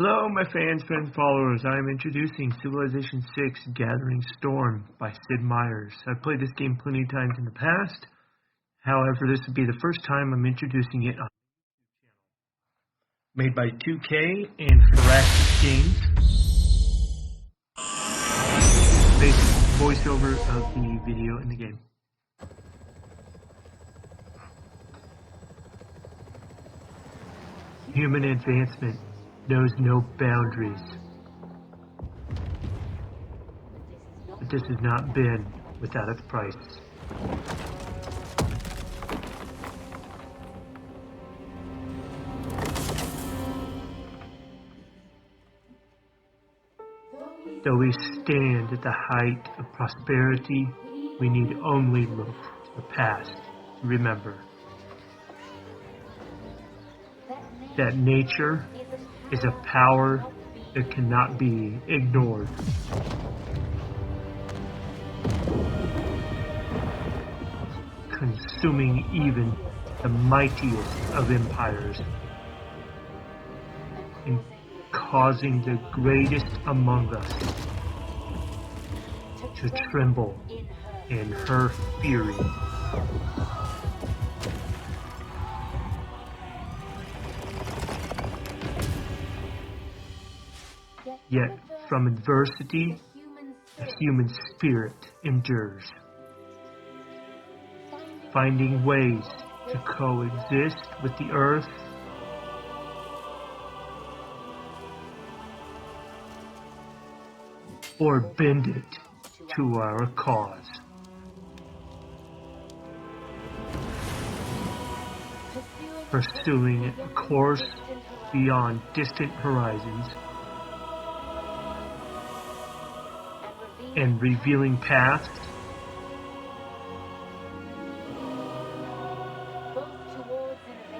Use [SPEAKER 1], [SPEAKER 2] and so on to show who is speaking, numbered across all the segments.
[SPEAKER 1] Hello, my fans, friends, followers. I am introducing Civilization 6 Gathering Storm by Sid Meier's. I've played this game plenty of times in the past. However, this would be the first time I'm introducing it on made by 2K and Harassment Games. Basic voiceover of the video in the game. Human advancement knows no boundaries. But this has not been without its price. Though we stand at the height of prosperity, we need only look to the past to remember that nature is a power that cannot be ignored. Consuming even the mightiest of empires and causing the greatest among us to tremble in her fury. Yet from adversity, the human spirit endures, finding ways to coexist with the earth or bend it to our cause. Pursuing a course beyond distant horizons and revealing paths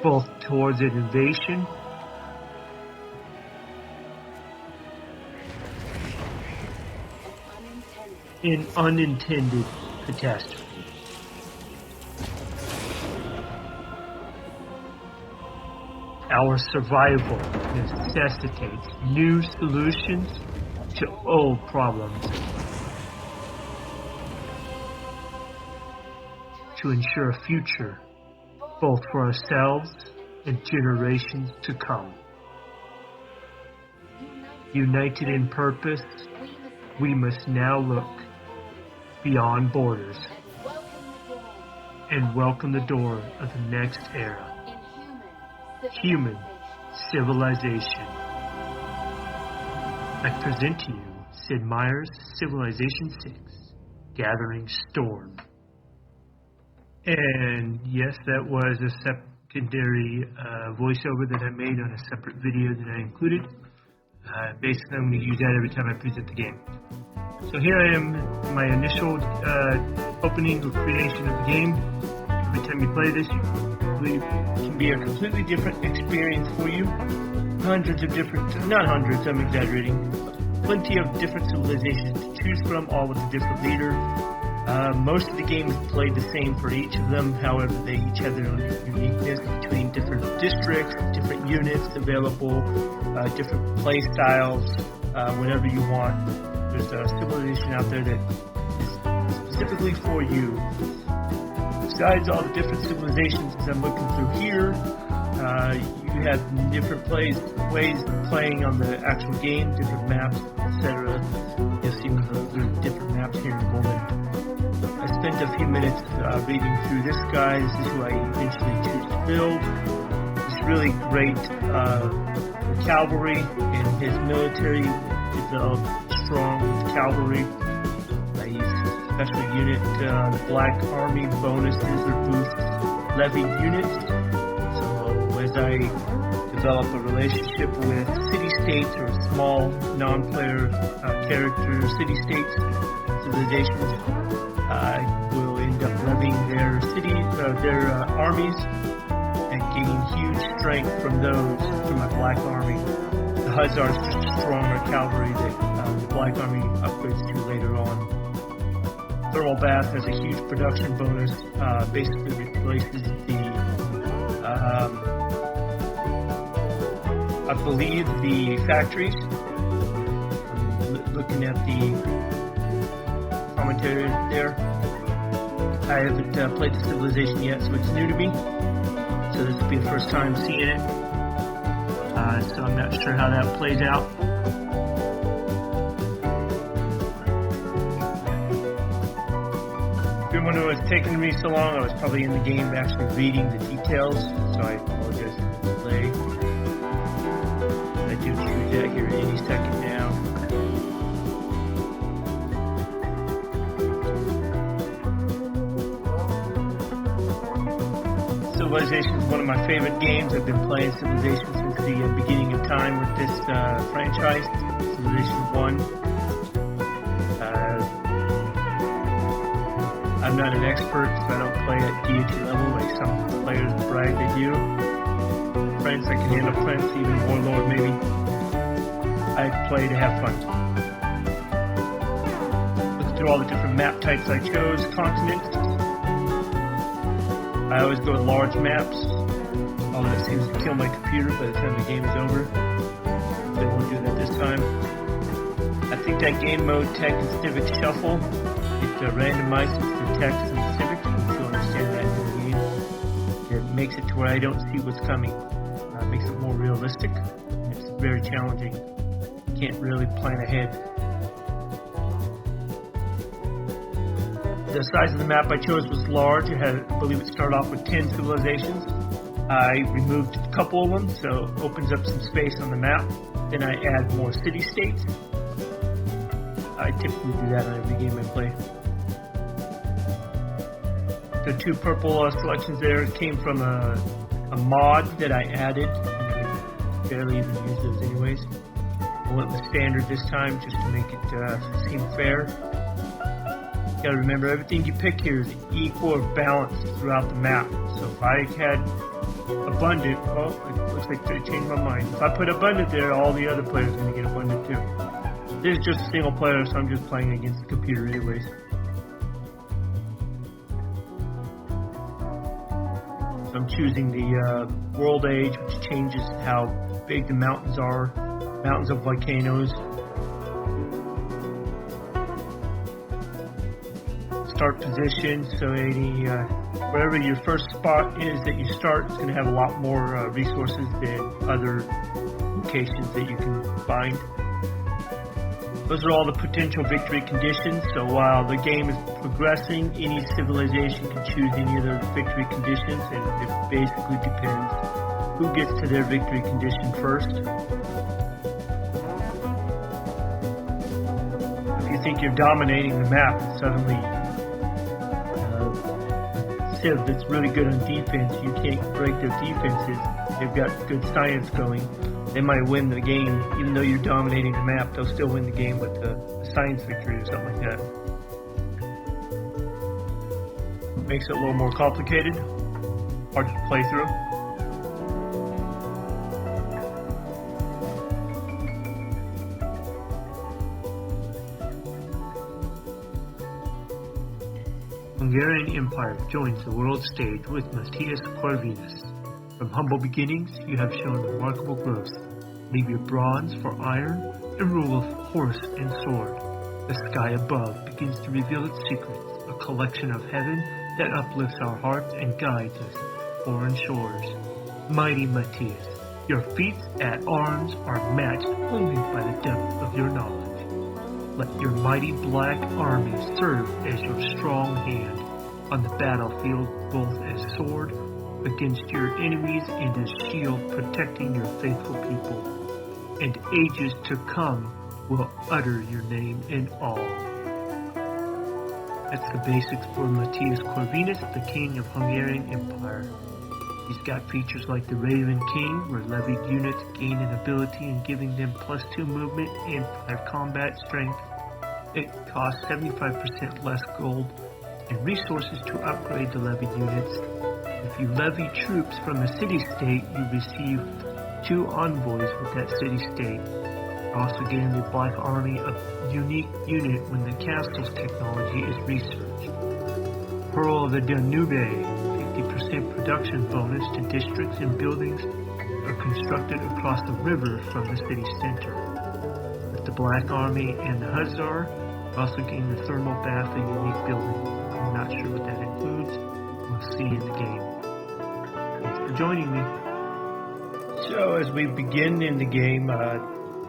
[SPEAKER 1] both towards innovation and unintended catastrophe. Our survival necessitates new solutions to old problems to ensure a future both for ourselves and generations to come. United in purpose, we must now look beyond borders and welcome the door of the next era, human civilization. I present to you Sid Meier's Civilization 6, Gathering Storm. And yes, that was a secondary voiceover that I made on a separate video that I included. Basically, I'm going to use that every time I present the game. So here I am, my initial opening or creation of the game. Every time you play this, it can be a completely different experience for you. Hundreds of different, not hundreds, I'm exaggerating, plenty of different civilizations to choose from, all with a different leader. Most of the games played the same for each of them, however they each have their own uniqueness between different districts, different units available, different play styles, whatever you want. There's a civilization out there that is specifically for you. Besides all the different civilizations as I'm looking through here, you have different ways of playing on the actual game, different maps, etc. You'll see the different maps here in a moment. I spent a few minutes reading through this guy. This is who I eventually choose to build. He's really great for cavalry, and his military developed strong with cavalry. He's special unit, the Black Army bonuses or boosts levy units. So as I develop a relationship with city-states or small non-player character city-states, civilizations, will end up levying their cities, their armies, and gaining huge strength from those from the Black Army. The Hussars just stronger cavalry that the Black Army upgrades to later on. Thermal Bath has a huge production bonus, basically replaces the I believe, the factories. Looking at the commentary there. I haven't played the Civilization yet, so it's new to me. So this will be the first time seeing it. So I'm not sure how that plays out. When it was taking me so long, I was probably in the game actually reading the details, so I apologize for the delay. I do choose that here any second now. Civilization is one of my favorite games. I've been playing Civilization since the beginning of time with this franchise, Civilization 1. I'm not an expert, so I don't play at deity level like some players brag they do. Friends, I can handle friends, even Warlord maybe. I play to have fun. Look through all the different map types I chose, continents. I always go with large maps, although it seems to kill my computer by the time the game is over. They won't do that this time. I think that game mode, Tech and Civic Shuffle, it randomizes the text and civics, if you understand that in the game. It makes it to where I don't see what's coming. It makes it more realistic. It's very challenging. You can't really plan ahead. The size of the map I chose was large. I believe it started off with 10 civilizations. I removed a couple of them, so it opens up some space on the map. Then I add more city-states. I typically do that on every game I play. The two purple selections there came from a mod that I added. I barely even use those anyways. I went with standard this time just to make it seem fair. You gotta remember, everything you pick here is equal or balanced throughout the map. So if I had abundant, oh, it looks like they changed my mind. If I put abundant there, all the other players are gonna get abundant too. This is just a single player, so I'm just playing against the computer anyways. So I'm choosing the world age, which changes how big the mountains are, mountains of volcanoes. Start position, so wherever your first spot is that you start, it's going to have a lot more resources than other locations that you can find. Those are all the potential victory conditions, so while the game is progressing, any civilization can choose any of those victory conditions, and it basically depends who gets to their victory condition first. If you think you're dominating the map, and suddenly Civ that's really good on defense, you can't break their defenses, they've got good science going, they might win the game. Even though you're dominating the map, they'll still win the game with a science victory or something like that. Makes it a little more complicated, hard to play through. Hungarian Empire joins the world stage with Matthias Corvinus. From humble beginnings, you have shown remarkable growth. Leave your bronze for iron and rule with horse and sword. The sky above begins to reveal its secrets, a collection of heaven that uplifts our hearts and guides us to foreign shores. Mighty Matthias, your feats at arms are matched only by the depth of your knowledge. Let your mighty black army serve as your strong hand on the battlefield, both as sword against your enemies and as shield protecting your faithful people. And ages to come will utter your name in awe. That's the basics for Matthias Corvinus, the King of Hungarian Empire. He's got features like the Raven King, where levied units gain an ability in giving them +2 movement and 5 combat strength. It costs 75% less gold and resources to upgrade the levied units. If you levy troops from a city-state, you receive 2 envoys with that city-state. Also getting the Black Army a unique unit when the castle's technology is researched. Pearl of the Danube, 50% production bonus to districts and buildings are constructed across the river from the city center. With the Black Army and the Hussar, also gain the thermal bath, a unique building. I'm not sure what that includes. We'll see in the game. Thanks for joining me. So as we begin in the game,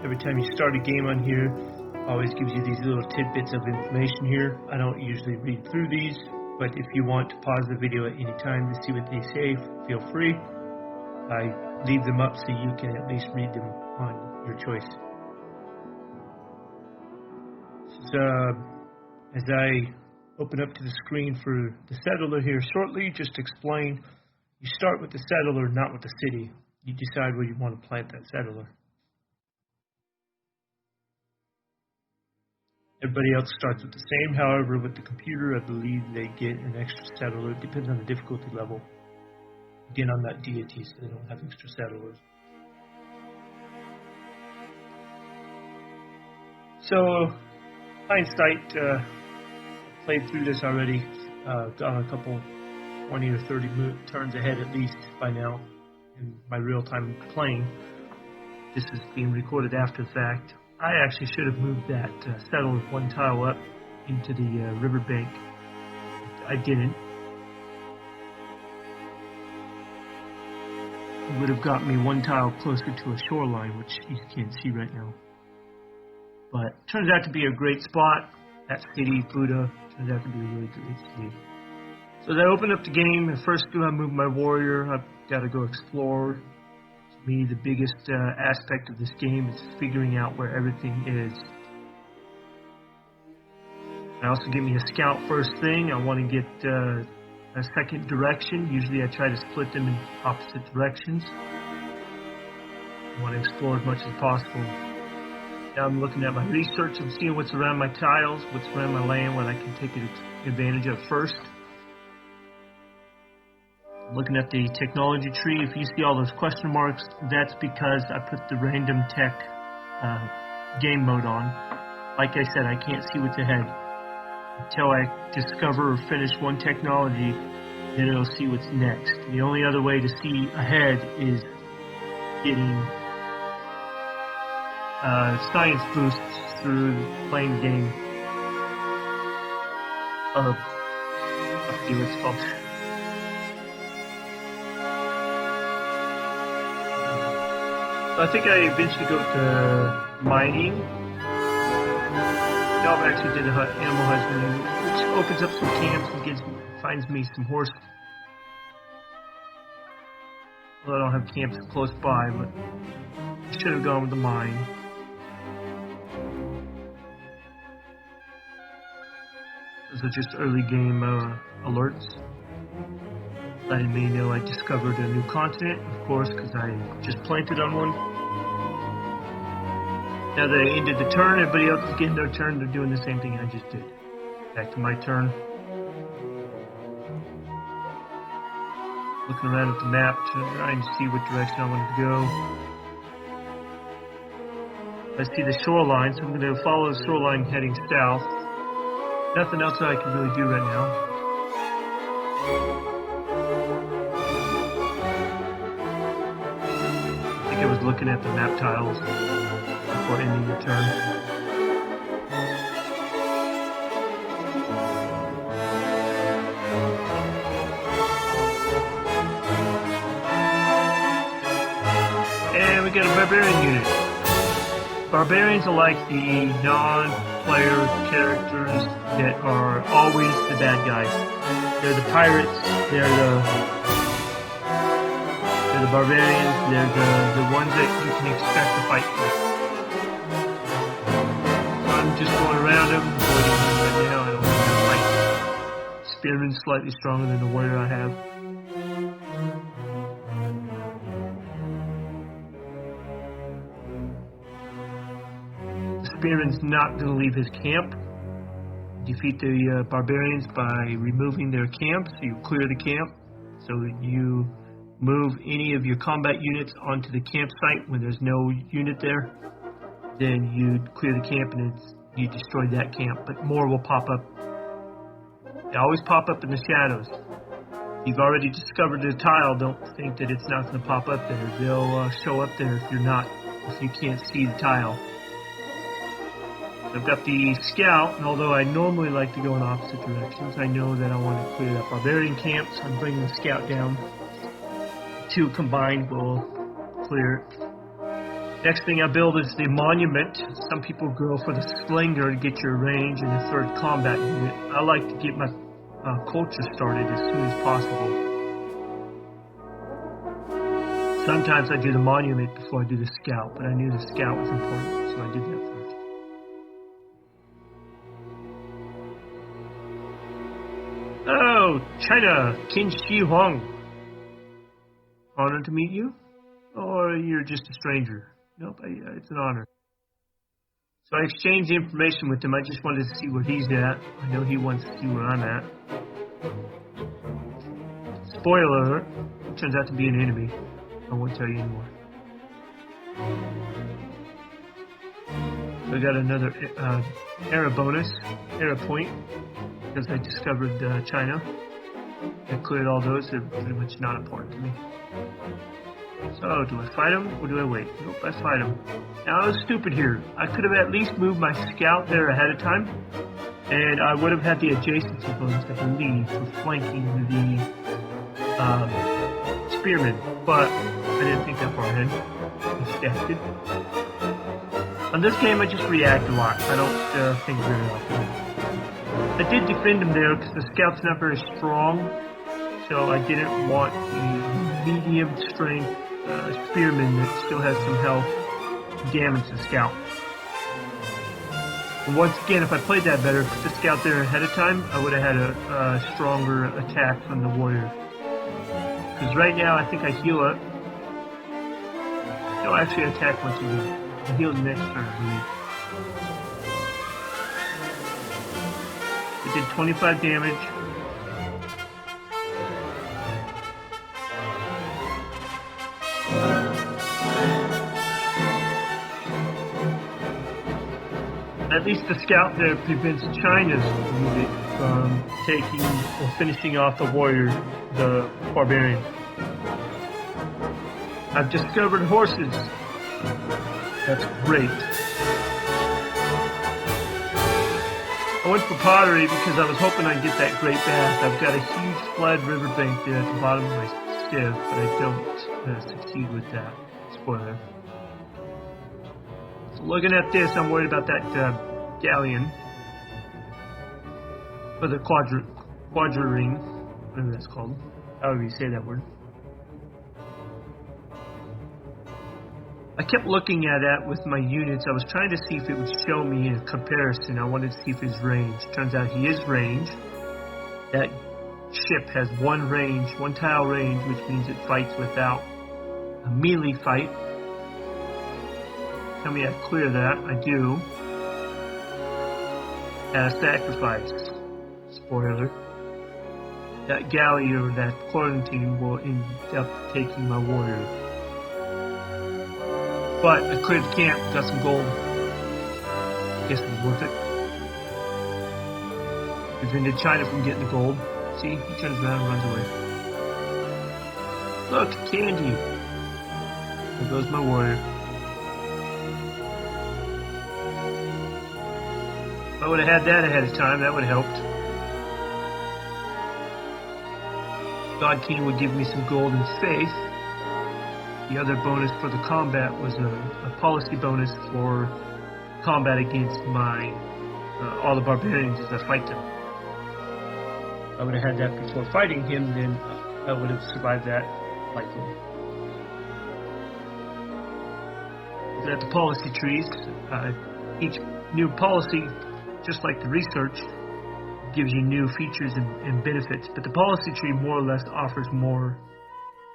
[SPEAKER 1] every time you start a game on here, it always gives you these little tidbits of information here. I don't usually read through these, but if you want to pause the video at any time to see what they say, feel free. I leave them up so you can at least read them on your choice. So, as I open up to the screen for the settler here shortly, just to explain, you start with the settler, not with the city. You decide where you want to plant that settler. Everybody else starts with the same. However, with the computer, I believe they get an extra settler. It depends on the difficulty level. Again, I'm not deity, so they don't have extra settlers. So, hindsight, played through this already. Got a couple 20 or 30 turns ahead at least by now in my real time playing. This is being recorded after the fact. I actually should have moved that settler one tile up into the riverbank. I didn't. It would have got me one tile closer to a shoreline, which you can't see right now. But turns out to be a great spot. That city, Buda, turns out to be a really great city. So as I open up the game, first do I move my warrior. I've got to go explore. To me, the biggest aspect of this game is figuring out where everything is. I also give me a scout first thing. I want to get a second direction. Usually I try to split them in opposite directions. I want to explore as much as possible. Now I'm looking at my research. I'm seeing what's around my tiles, what's around my land, what I can take advantage of first. I'm looking at the technology tree. If you see all those question marks, that's because I put the random tech game mode on. Like I said, I can't see what's ahead. Until I discover or finish one technology, then it'll see what's next. The only other way to see ahead is getting science boosts through playing the game. I forget what it's called. So I think I eventually go to mining. No, I actually did animal husbandry, which opens up some camps and finds me some horse. Well, I don't have camps close by, but I should have gone with the mine. Those are just early game alerts, letting me know I discovered a new continent, of course, because I just planted on one. Now that I ended the turn, everybody else is getting their turn. They're doing the same thing I just did. Back to my turn. Looking around at the map, trying to see what direction I want to go. I see the shoreline, so I'm going to follow the shoreline heading south. Nothing else that I can really do right now. I think I was looking at the map tiles before ending the turn. And we got a barbarian unit. Barbarians are like the non-player characters that are always the bad guys. They're the pirates, they're the barbarians, they're the ones that you can expect to fight with. I'm just going around him, avoiding him right now. I don't want to fight. Spearman's slightly stronger than the warrior I have. The Spearman's not going to leave his camp. Defeat the barbarians by removing their camp, so you clear the camp. So you move any of your combat units onto the campsite when there's no unit there. Then you clear the camp and you destroy that camp, but more will pop up. They always pop up in the shadows. you've already discovered the tile, don't think that it's not going to pop up there. They'll show up there if you can't see the tile. I've got the scout, and although I normally like to go in opposite directions, I know that I want to clear that barbarian camp, so I'm bringing the scout down. Two combined will clear it. Next thing I build is the monument. Some people go for the slinger to get your range and the third combat unit. I like to get my culture started as soon as possible. Sometimes I do the monument before I do the scout, but I knew the scout was important, so I did that first. Oh, China, Qin Shi Huang. Honored to meet you? Or you're just a stranger? Nope, it's an honor. So I exchanged the information with him. I just wanted to see where he's at. I know he wants to see where I'm at. Spoiler alert, it turns out to be an enemy. I won't tell you anymore. So I got another era bonus, era point, because I discovered China. I cleared all those. They're pretty much not important to me. So, do I fight him or do I wait? Nope, I fight him. Now, I was stupid here. I could have at least moved my scout there ahead of time, and I would have had the adjacency bonus, I believe, for flanking the spearmen, but I didn't think that far ahead. Distracted. On this game, I just react a lot. I don't think very often. I did defend him there because the scout's not very strong, so I didn't want the medium strength spearman that still has some health to damage the scout. And once again, if I played that better, put the scout there ahead of time, I would have had a stronger attack from the warrior. Because right now, I think I heal up. No, actually, I attack once again. I heal the next turn, I believe. It did 25 damage. At least the scout there prevents China's unit from taking or finishing off the warrior, the barbarian. I've discovered horses. That's great. I went for pottery because I was hoping I'd get that great bath. I've got a huge flood riverbank there at the bottom of my civ, but I don't succeed with that. Spoiler. So looking at this, I'm worried about that galleon. Or the quadrireme, whatever that's called. However you say that word. I kept looking at that with my units. I was trying to see if it would show me a comparison. I wanted to see if his range. Turns out he is range. That ship has one tile range, which means it fights without a melee fight. Tell me I clear that. I do. At a sacrifice. Spoiler. That galley or that quarantine will end up taking my warrior. But I cleared the camp, got some gold. Guess it was worth it. Prevented China from getting the gold. See, he turns around and runs away. Look, candy. There goes my warrior. If I would have had that ahead of time, that would have helped. God King would give me some gold and faith. The other bonus for the combat was a policy bonus for combat against all the barbarians as I fight them. If I would have had that before fighting him, then I would have survived that likely. Looking at the policy trees, each new policy, just like the research, gives you new features and benefits, but the policy tree more or less offers more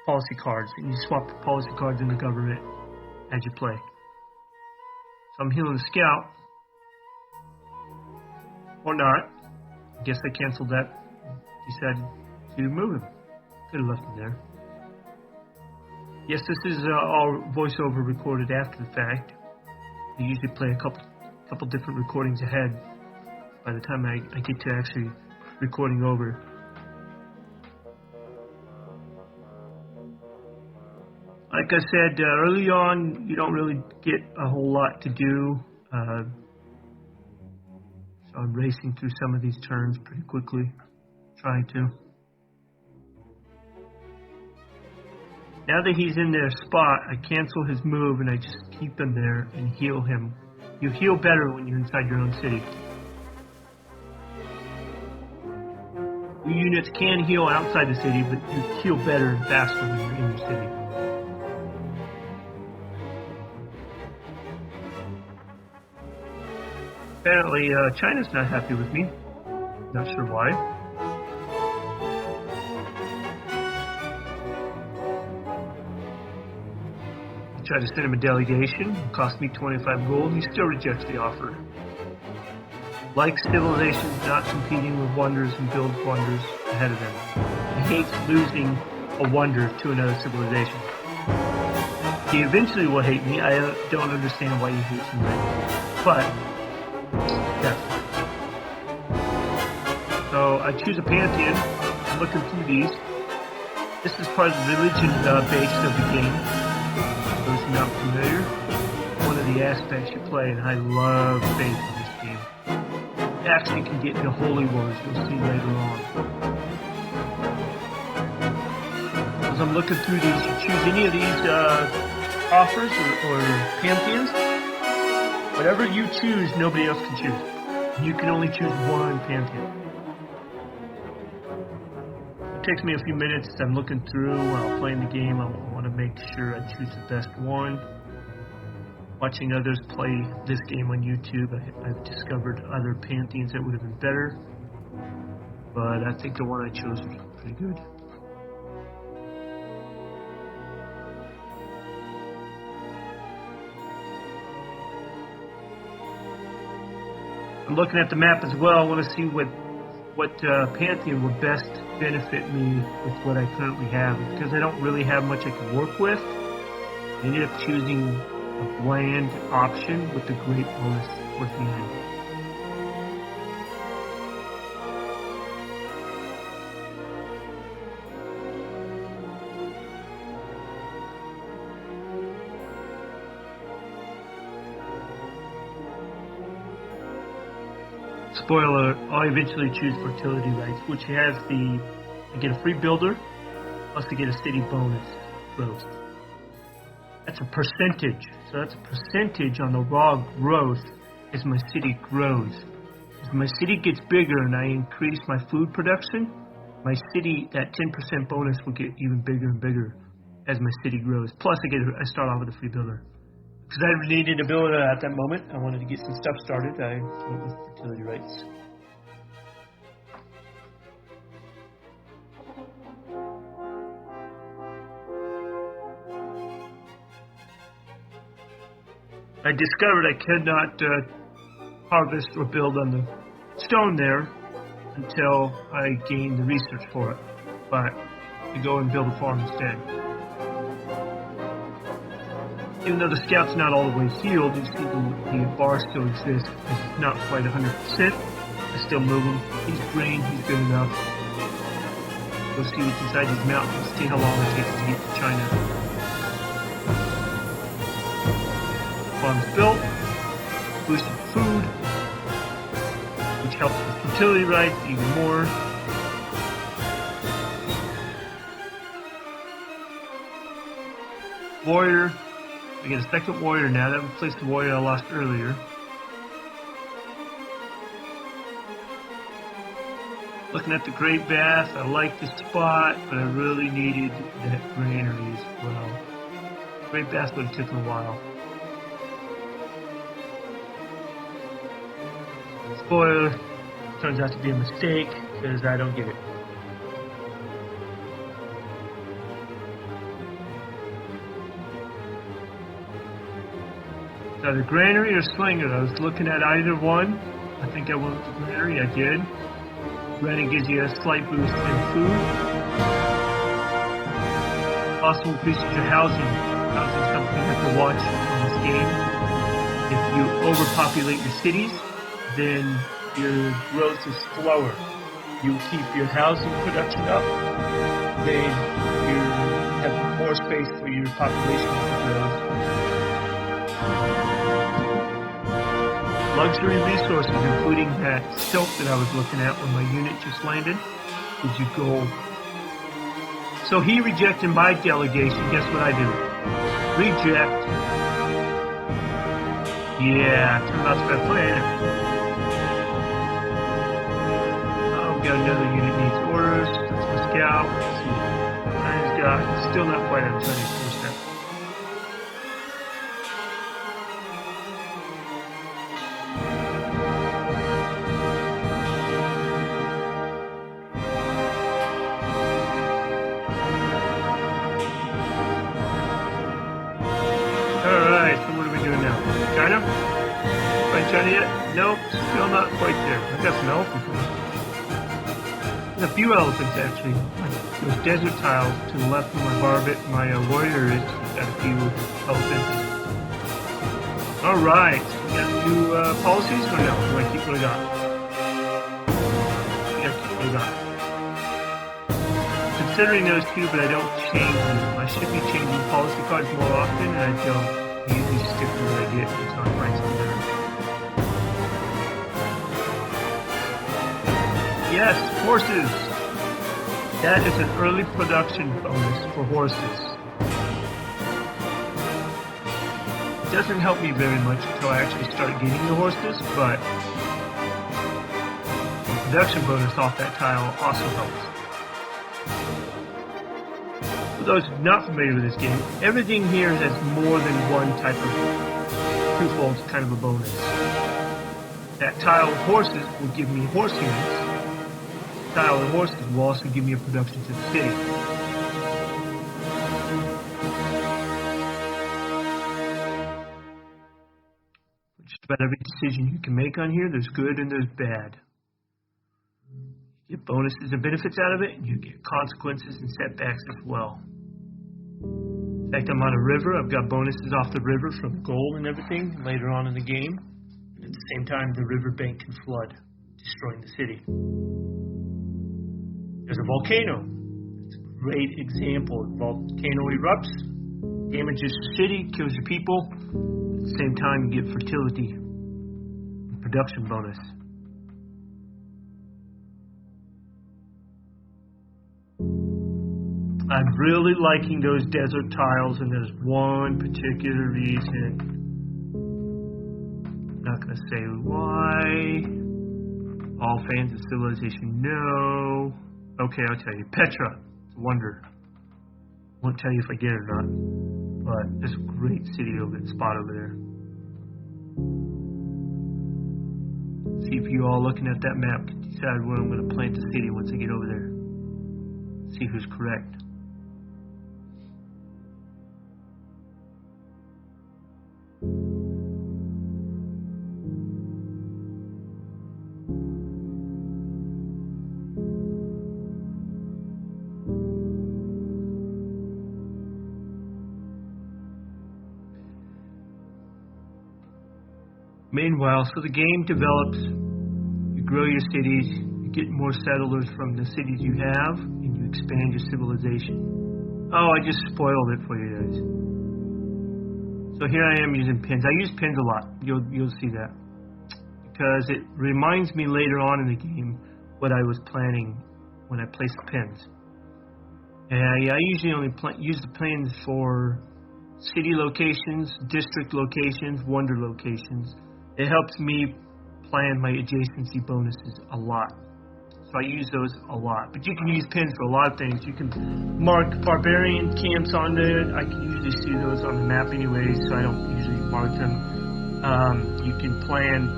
[SPEAKER 1] policy cards, and you swap the policy cards in the government as you play. So I'm healing the scout. Or not. I guess I canceled that. Decided to move him. Could have left him there. Yes, this is all voiceover recorded after the fact. I usually play a couple different recordings ahead by the time I get to actually recording over. Like I said, early on, you don't really get a whole lot to do. So I'm racing through some of these turns pretty quickly, trying to. Now that he's in their spot, I cancel his move and I just keep him there and heal him. You heal better when you're inside your own city. Your units can heal outside the city, but you heal better and faster when you're in your city. Apparently, China's not happy with me. Not sure why. I tried to send him a delegation. It cost me 25 gold. He still rejects the offer. Likes civilizations not competing with wonders and builds wonders ahead of them. He hates losing a wonder to another civilization. He eventually will hate me. I don't understand why he hates me. But that's fine. So I choose a pantheon. I'm looking through these. This is part of the religion base of the game. For those who are not familiar, one of the aspects you play, and I love faith in this game. It actually can get into holy wars, you'll see later on. As I'm looking through these, you choose any of these offers or pantheons. Whatever you choose, nobody else can choose. You can only choose one pantheon. It takes me a few minutes as I'm looking through while playing the game. I want to make sure I choose the best one. Watching others play this game on YouTube, I've discovered other pantheons that would have been better. But I think the one I chose was pretty good. I'm looking at the map as well. I want to see what pantheon would best benefit me with what I currently have. Because I don't really have much I can work with, I ended up choosing a bland option with the great bonus towards the end. Spoiler, I'll eventually choose fertility rights, which has I get a free builder, plus I get a city bonus growth. That's a percentage. So that's a percentage on the raw growth as my city grows. As my city gets bigger and I increase my food production, my city, that 10% bonus will get even bigger and bigger as my city grows. Plus I start off with a free builder. Because I needed a builder at that moment. I wanted to get some stuff started. I went with fertility rights. I discovered I could not harvest or build on the stone there until I gained the research for it. But I go and build a farm instead. Even though the scout's not all the way healed, you see the bar still exists. It's not quite 100%. I still move him. He's green. He's good enough. Go see what's inside these mountains. See how long it takes to get to China. Farm's built. Boosted food, which helps with fertility rights even more. Warrior. I get a second warrior now. That replaced the warrior I lost earlier. Looking at the Great Bath, I like the spot, but I really needed that granary as well. Great Bath would have taken a while. Spoiler, turns out to be a mistake because I don't get it. Either granary or slinger. I was looking at either one. I think I went with the granary. I did. Granary gives you a slight boost in food. Also increases your housing. Housing is something you have to watch in this game. If you overpopulate your cities, then your growth is slower. You keep your housing production up, then you have more space for your population to grow. Luxury resources, including that silk that I was looking at when my unit just landed, gives you gold. So he rejected my delegation. Guess what I do? Reject. Yeah, turned out to be a plan. Oh, we got another unit needs orders. That's my scout. Let's see. China's got, still not quite on Chinese doorstep. Alright, so what are we doing now? China? Quite China yet? Nope, still not quite there. I've got some elephants. There's a few elephants actually. Those desert tiles to the left of my warrior is got a few elephants. Alright, we got new policies or no? Do I keep what I got? Yeah, keep what I got. Considering those two, but I don't change them. I should be changing policy cards more often, and I don't. I usually stick with what I get until I find something better. Yes, horses! That is an early production bonus for horses. It doesn't help me very much until I actually start getting the horses, but the production bonus off that tile also helps. For those not familiar with this game, everything here has more than one type of twofold kind of a bonus. That tile of horses will give me horse units. The tile of horses will also give me a production to the city. Just about every decision you can make on here, there's good and there's bad. You get bonuses and benefits out of it, and you get consequences and setbacks as well. In fact, I'm on a river. I've got bonuses off the river from gold and everything later on in the game. And at the same time, the riverbank can flood, destroying the city. There's a volcano. It's a great example. The volcano erupts, damages your city, kills your people. At the same time, you get fertility and production bonus. I'm really liking those desert tiles, and there's one particular reason. I'm not going to say why. All fans of Civilization know. Okay, I'll tell you. Petra. It's a wonder. Won't tell you if I get it or not. But there's a great city spot over there. See if you all looking at that map can decide where I'm going to plant the city once I get over there. See who's correct. Meanwhile, so the game develops, you grow your cities, you get more settlers from the cities you have, and you expand your civilization. Oh, I just spoiled it for you guys. So here I am using pins. I use pins a lot. You'll see that. Because it reminds me later on in the game what I was planning when I placed the pins. And I usually only use the pins for city locations, district locations, wonder locations. It helps me plan my adjacency bonuses a lot. So I use those a lot. But you can use pins for a lot of things. You can mark barbarian camps on there. I can usually see those on the map anyway, so I don't usually mark them. You can plan,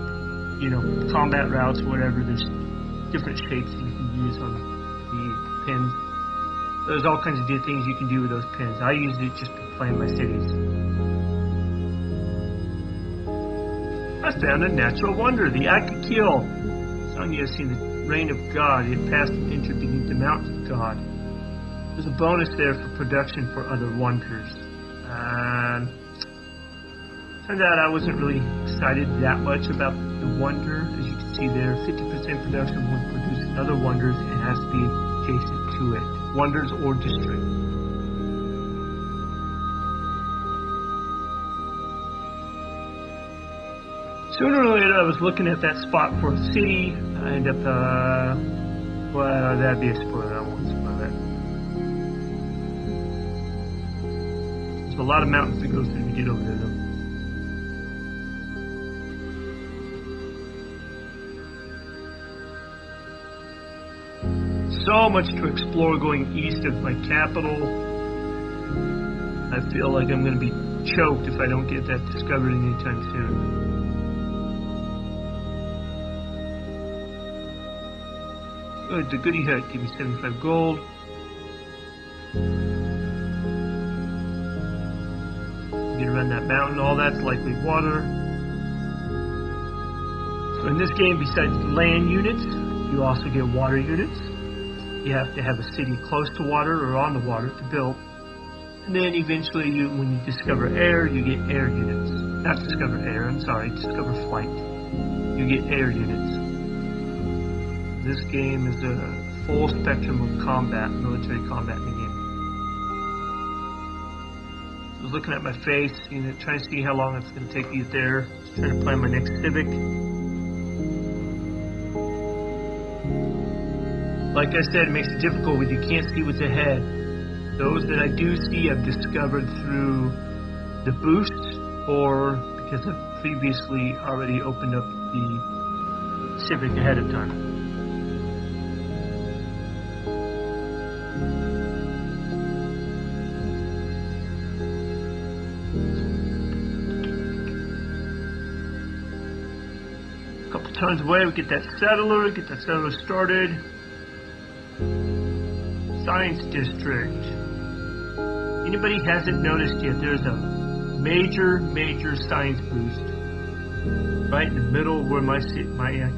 [SPEAKER 1] combat routes or whatever. There's different shapes you can use on the pins. There's all kinds of things you can do with those pins. I usually just plan my cities. I found a natural wonder, the Akakil. Sonya has seen the reign of God. It passed and entered beneath the mountains of God. There's a bonus there for production for other wonders. Turned out I wasn't really excited that much about the wonder. As you can see there, 50% production would produce other wonders. It has to be adjacent to it. Wonders or district. Sooner or later, I was looking at that spot for a city. I end up, well, that'd be a spoiler. I won't spoil that. There's a lot of mountains to go through to get over there, though. So much to explore going east of my capital. I feel like I'm going to be choked if I don't get that discovered anytime soon. Good, the goodie hut gave me 75 gold. Get around that mountain, all that's likely water. So in this game, besides land units, you also get water units. You have to have a city close to water or on the water to build. And then eventually, when you discover air, you get air units. Not discover air, I'm sorry, discover flight. You get air units. This game is a full spectrum of combat, military combat in the game. I was looking at my face, trying to see how long it's going to take me to get there. Just trying to plan my next civic. Like I said, it makes it difficult when you can't see what's ahead. Those that I do see, I've discovered through the boosts or because I've previously already opened up the civic ahead of time. A couple turns away, we get that settler started. Science District. Anybody hasn't noticed yet, there's a major science boost right in the middle where my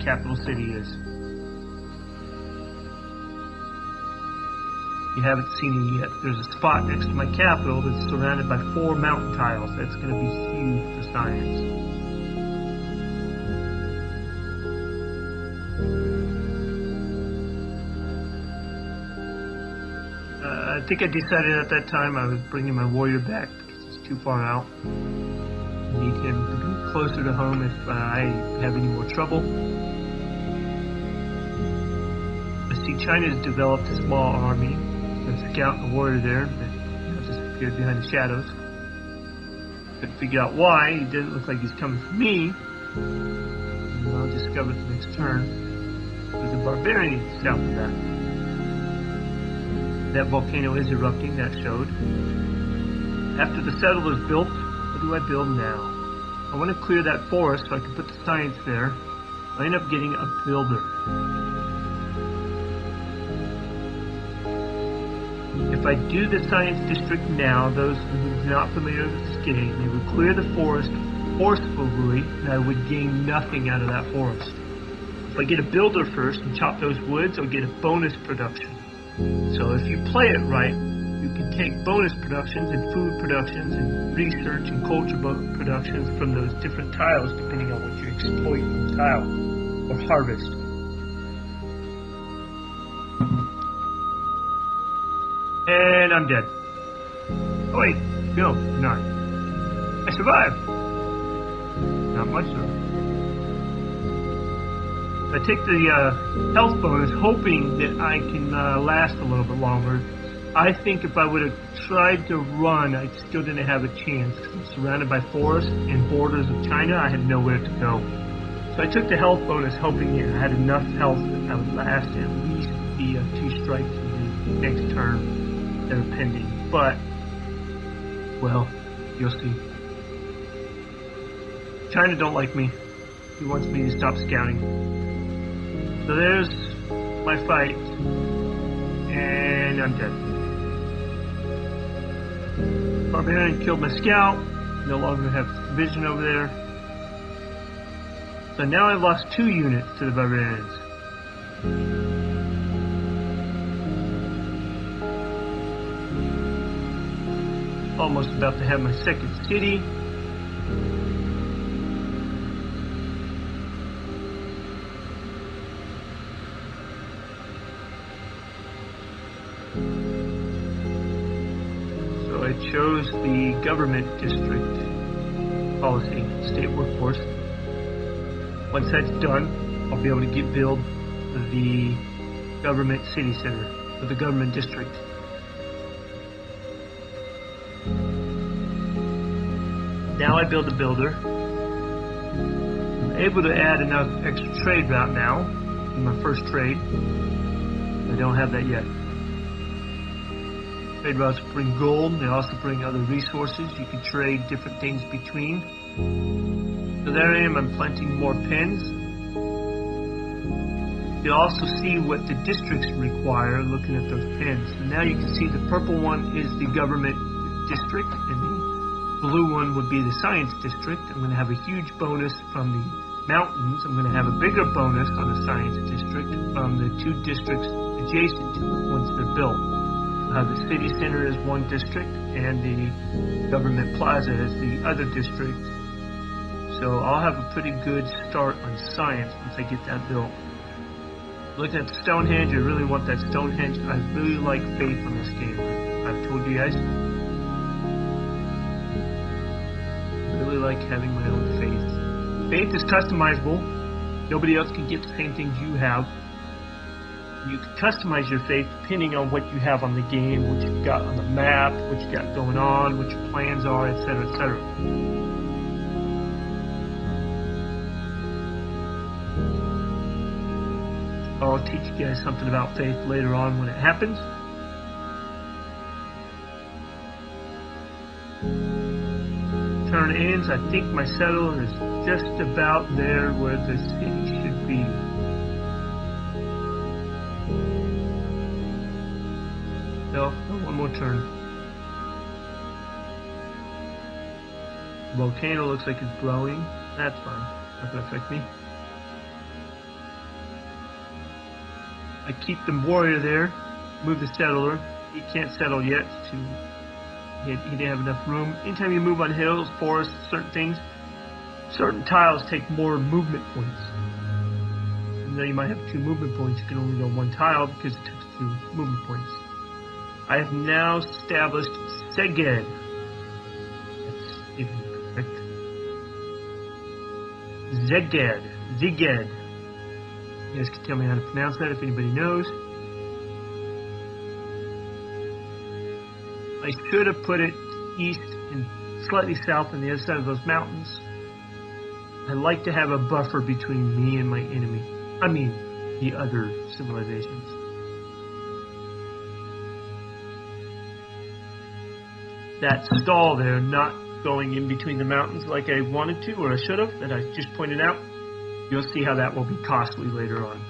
[SPEAKER 1] capital city is. You haven't seen it yet. There's a spot next to my capital that's surrounded by 4 mountain tiles. That's going to be huge for science. I think I decided at that time I was bringing my warrior back because he's too far out. I need him to be closer to home if I have any more trouble. I see China has developed a small army. There's a scout and a warrior there that disappeared behind the shadows. Couldn't figure out why. He didn't look like he's coming for me. And I'll discover the next turn. There's a barbarian south of that. That volcano is erupting, that showed. After the settler's built, what do I build now? I want to clear that forest so I can put the science there. I end up getting a builder. If I do the science district now, those who are not familiar with this game, they would clear the forest forcefully, and I would gain nothing out of that forest. If I get a builder first and chop those woods, I'll get a bonus production. So if you play it right, you can take bonus productions and food productions and research and culture productions from those different tiles depending on what you exploit in the tile or harvest. And I'm dead. Oh wait, no, not. I survived. Not much though. I take the health bonus hoping that I can last a little bit longer. I think if I would have tried to run, I still didn't have a chance. I'm surrounded by forests and borders of China. I had nowhere to go. So I took the health bonus hoping I had enough health that I would last at least the 2 strikes in the next turn that are pending. But, well, you'll see. China don't like me. He wants me to stop scouting. So there's my fight, and I'm dead. Barbarian killed my scout, no longer have vision over there. So now I've lost 2 units to the barbarians. Almost about to have my second city. I chose the government district policy, state workforce. Once that's done, I'll be able to build the government city center, or the government district. Now I build a builder. I'm able to add enough extra trade route now in my first trade. I don't have that yet. Trade routes bring gold, they also bring other resources. You can trade different things between. So there I am, I'm planting more pens. You also see what the districts require looking at those pens. So now you can see the purple one is the government district, and the blue one would be the science district. I'm going to have a huge bonus from the mountains. I'm going to have a bigger bonus on the science district from the two districts adjacent to it once they're built. The city center is one district, and the government plaza is the other district. So I'll have a pretty good start on science once I get that built. Looking at the Stonehenge, I really want that Stonehenge. I really like faith on this game. I've told you guys. I really like having my own faith. Faith is customizable. Nobody else can get the same things you have. You can customize your faith depending on what you have on the game, what you've got on the map, what you got going on, what your plans are, etc., etc. I'll teach you guys something about faith later on when it happens. Turn ends. I think my settler is just about there where the city should be. No, one more turn. The volcano looks like it's blowing. That's fine. Not going to affect me. I keep the warrior there. Move the settler. He can't settle yet. He didn't have enough room. Anytime you move on hills, forests, certain things, certain tiles take more movement points. Even though you might have 2 movement points, you can only go 1 tile because it takes 2 movement points. I have now established Szeged. That's incorrect. Szeged. You guys can tell me how to pronounce that if anybody knows. I should have put it east and slightly south on the other side of those mountains. I like to have a buffer between me and my enemy. I mean, the other civilizations. That stall there, not going in between the mountains like I wanted to, or I should have, that I just pointed out, you'll see how that will be costly later on.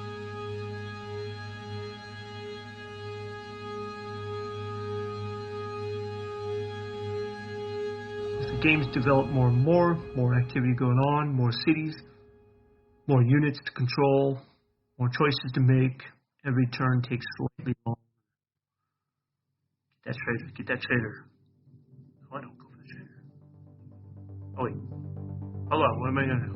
[SPEAKER 1] As the games develop more and more activity going on, more cities, more units to control, more choices to make. Every turn takes slightly longer. Get that trader. Oh, I don't go for the trader. Oh, wait. Hold on, what am I going to do?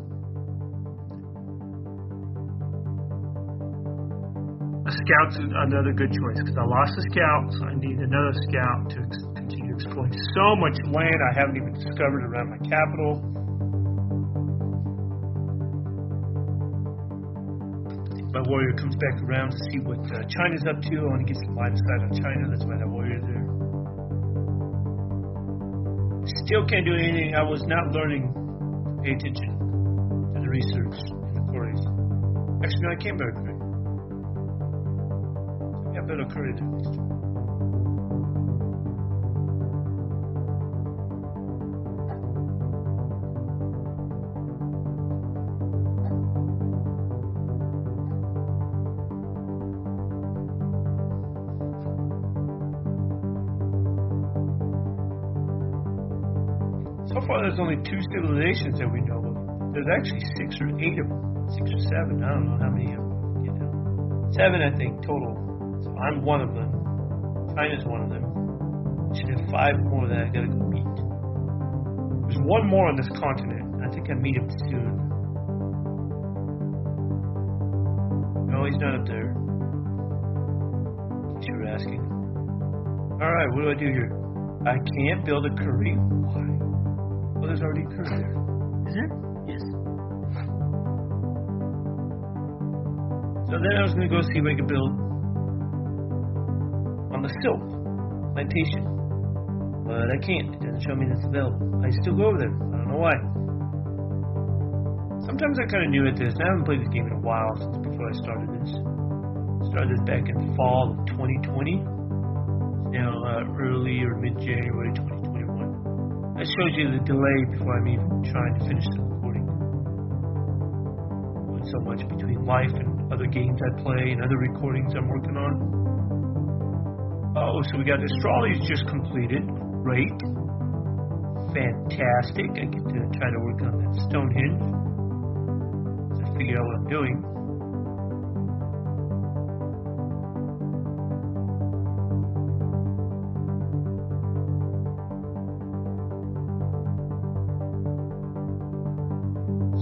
[SPEAKER 1] A scout's another good choice, because I lost a scout, so I need another scout to continue exploring so much land I haven't even discovered around my capital. My warrior comes back around to see what China's up to. I want to get some line of sight on China. That's why that warrior's there. Still can't do anything. I was not learning to pay attention to the research in the quarries. Actually, no, I can't build a quarry. I can't build a quarry there next time. So far, there's only 2 civilizations that we know of. There's actually 6 or 8 of them. 6 or 7. I don't know how many of them. 7, I think, total. So I'm one of them. China's one of them. I should have 5 more that I gotta go meet. There's one more on this continent. I think I meet him soon. No, he's not up there. In case you were asking. Alright, what do I do here? I can't build a curry. Why? Well, there's already a curry there. Is there? Yes. So then I was going to go see if I could build on the silk plantation. But I can't. It doesn't show me that's available. I still go over there. I don't know why. Sometimes I'm kind of new at this. I haven't played this game in a while since before I started this. I started this back in fall of 2020. It's now early or mid-January 2021. That shows you the delay before I'm even trying to finish the recording. Doing so much between life and other games I play and other recordings I'm working on. Oh, so we got astrology just completed. Great. Fantastic. I get to try to work on that Stonehenge. So I figure out what I'm doing.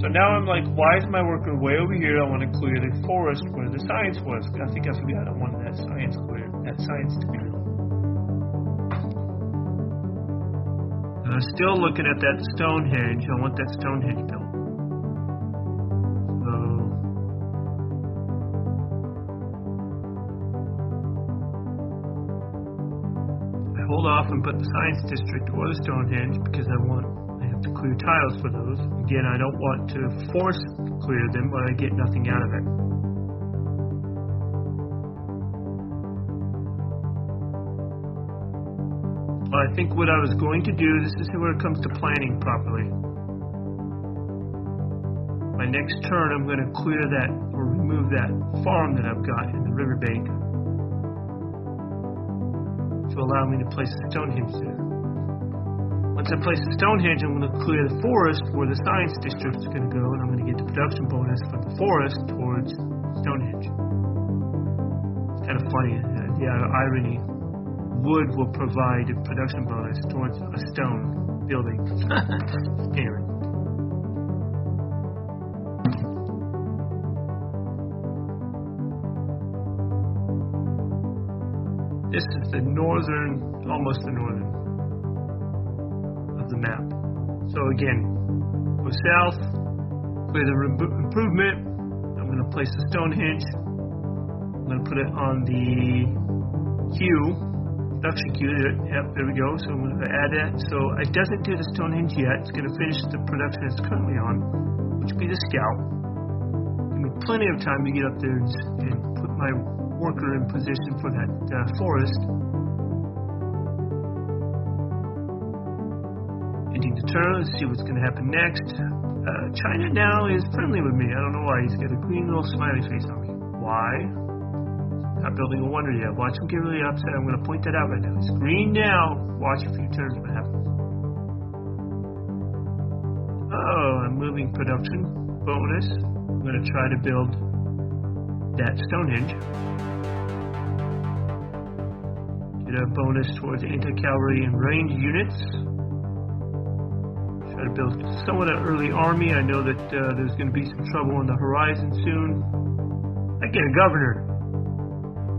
[SPEAKER 1] So now I'm like, why is my worker way over here? I want to clear the forest where the science was. I think I forgot I wanted that science clear. That science to be built. I'm still looking at that Stonehenge. I want that Stonehenge built. So I hold off and put the science district or the Stonehenge because I have to clear tiles for those. Again, I don't want to force clear them, but I get nothing out of it. I think what I was going to do, this is where it comes to planning properly. My next turn, I'm going to clear that or remove that farm that I've got in the riverbank to allow me to place a Stonehenge there. Once I place the Stonehenge, I'm going to clear the forest where the science district is going to go, and I'm going to get the production bonus from the forest towards Stonehenge. It's kind of funny, the irony. Wood will provide a production bonus towards a stone building. Scary. This is the northern, almost the northern of the map. So again, go south, clear the improvement. I'm going to place the Stonehenge. I'm going to put it on the queue. Production queue, yep, there we go. So I'm going to add that. So it doesn't do the Stonehenge yet. It's going to finish the production it's currently on, which would be the scout. Give me plenty of time to get up there and put my worker in position for that forest. Ending the turn. Let's see what's going to happen next. China now is friendly with me. I don't know why. He's got a green little smiley face on me. Why? Not building a wonder yet. Watch him get really upset. I'm going to point that out right now. It's green now. Watch a few turns what happens. Oh, I'm moving production bonus. I'm going to try to build that Stonehenge. Get a bonus towards anti-cavalry and range units. Try to build somewhat an early army. I know that there's going to be some trouble on the horizon soon. I get a governor.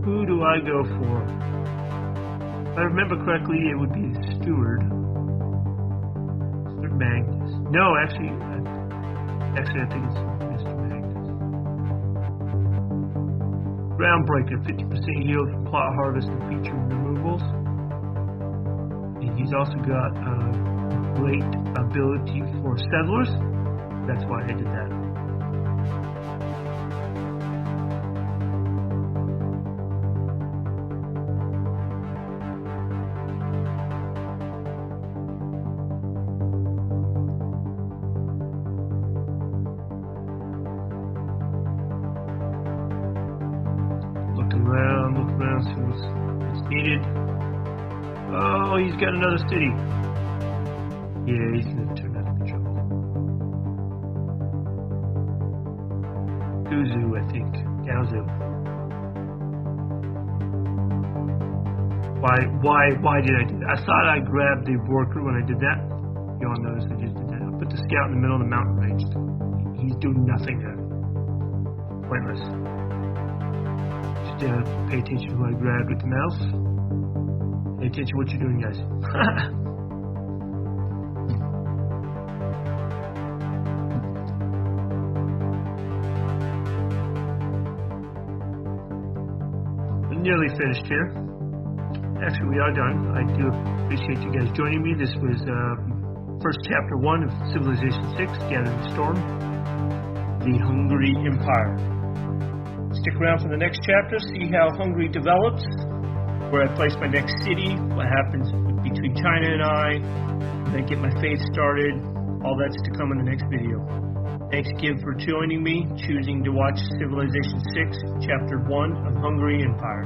[SPEAKER 1] Who do I go for? If I remember correctly, it would be the steward. Mr. Magnus. No, actually, I think it's Mr. Magnus. Groundbreaker, 50% yield from plot harvest and feature removals. And he's also got great ability for settlers. That's why I did that. Look around, see what's needed. Oh, he's got another city. Yeah, he's going to turn out to be trouble. Guzu, I think. Gaozu. Why did I do that? I thought I grabbed the worker when I did that. You all notice I just did that. I put the scout in the middle of the mountain range. He's doing nothing there. Pointless. Pay attention to what I grabbed with the mouse. Pay attention to what you're doing, guys. nearly finished here. Actually, we are done. I do appreciate you guys joining me. This was first chapter 1 of Civilization 6, Gathering Storm, the Hungary Empire. Stick around for the next chapter, see how Hungary develops, where I place my next city, what happens between China and I get my faith started. All that's to come in the next video. Thanks again for joining me, choosing to watch Civilization 6, Chapter 1 of Hungary Empire.